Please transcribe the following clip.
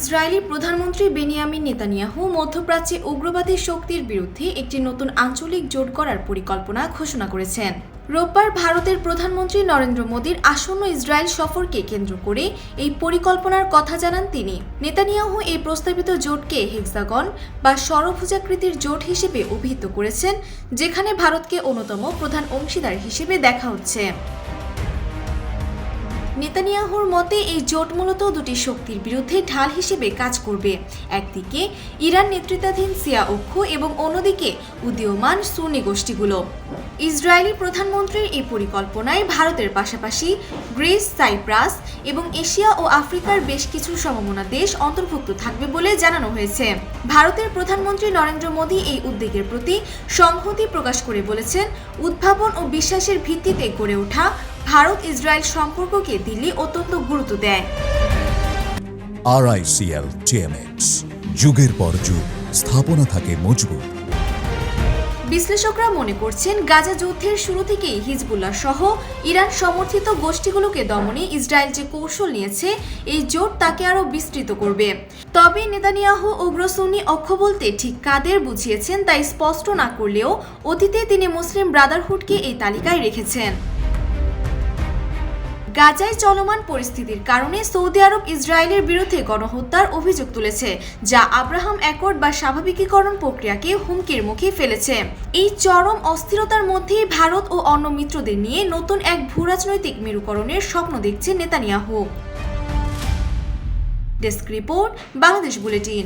Israeli প্রধানমন্ত্রী Benjamin Netanyahu মধ্যপ্রাচ্যে উগ্রবাদী শক্তির বিরুদ্ধে একটি নতুন আঞ্চলিক জোট করার পরিকল্পনা ঘোষণা করেছেন। রোববার ভারতের প্রধানমন্ত্রী নরেন্দ্র মোদীর আসন্ন ইসরায়েল সফরকে কেন্দ্র করে এই পরিকল্পনার কথা জানান তিনি। নেতানিয়াহু এই প্রস্তাবিত জোটকে হেক্সাগন বা ষড়ভুজাকৃতির জোট হিসেবে অভিহিত করেছেন, যেখানে ভারতকে অন্যতম প্রধান অংশীদার হিসেবে দেখা হচ্ছে। নেতানিয়াহুর মতে এই জোট মূলত দুটি শক্তির বিরুদ্ধে ঢাল হিসেবে কাজ করবে, একদিকে ইরান নেতৃত্বাধীন শিয়া ঐক্য এবং অন্যদিকে উদীয়মান সুন্নি গোষ্ঠীগুলো। ইসরায়েলি প্রধানমন্ত্রীর এই পরিকল্পনায় ভারতের পাশাপাশি গ্রিস, সাইপ্রাস এবং এশিয়া ও আফ্রিকার বেশ কিছু সমমনা দেশ অন্তর্ভুক্ত থাকবে বলে জানানো হয়েছে। ভারতের প্রধানমন্ত্রী নরেন্দ্র মোদী এই উদ্যোগের প্রতি সংহতি প্রকাশ করে বলেছেন, উদ্ভাবন ও বিশ্বাসের ভিত্তিতে গড়ে ওঠা ভারত ইসরায়েল সম্পর্ককে দিল্লি অত্যন্ত গুরুত্ব দেয়। RICL TMX, যুগের পর যুগ স্থাপনা থাকে মজবুত। বিশ্লেষকরা মনে করছেন, গাজা যুদ্ধের শুরু থেকেই হিজবুল্লাহ সহ ইরান সমর্থিত গোষ্ঠীগুলোকে দমনে ইসরায়েল যে কৌশল নিয়েছে, এই জোট তাকে আরও বিস্তৃত করবে। তবে নেতানিয়াহু উগ্র সুন্নি ঐক্য বলতে ঠিক কাদের বুঝিয়েছেন তা স্পষ্ট না করলেও অতীতে তিনি মুসলিম ব্রাদারহুডকে এই তালিকায় রেখেছেন। গাজায় চলমান পরিস্থিতির কারণে সৌদি আরব ইসরায়েলের বিরুদ্ধে গণহত্যার অভিযোগ তুলেছে, যা আব্রাহাম অ্যাকর্ড বা স্বাভাবিকীকরণ প্রক্রিয়াকে হুমকির মুখে ফেলেছে। এই চরম অস্থিরতার মধ্যেই ভারত ও অন্য মিত্রদের নিয়ে নতুন এক ভূরাজনৈতিক মেরুকরণের স্বপ্ন দেখছে Netanyahu. Desk report, Bangladesh bulletin.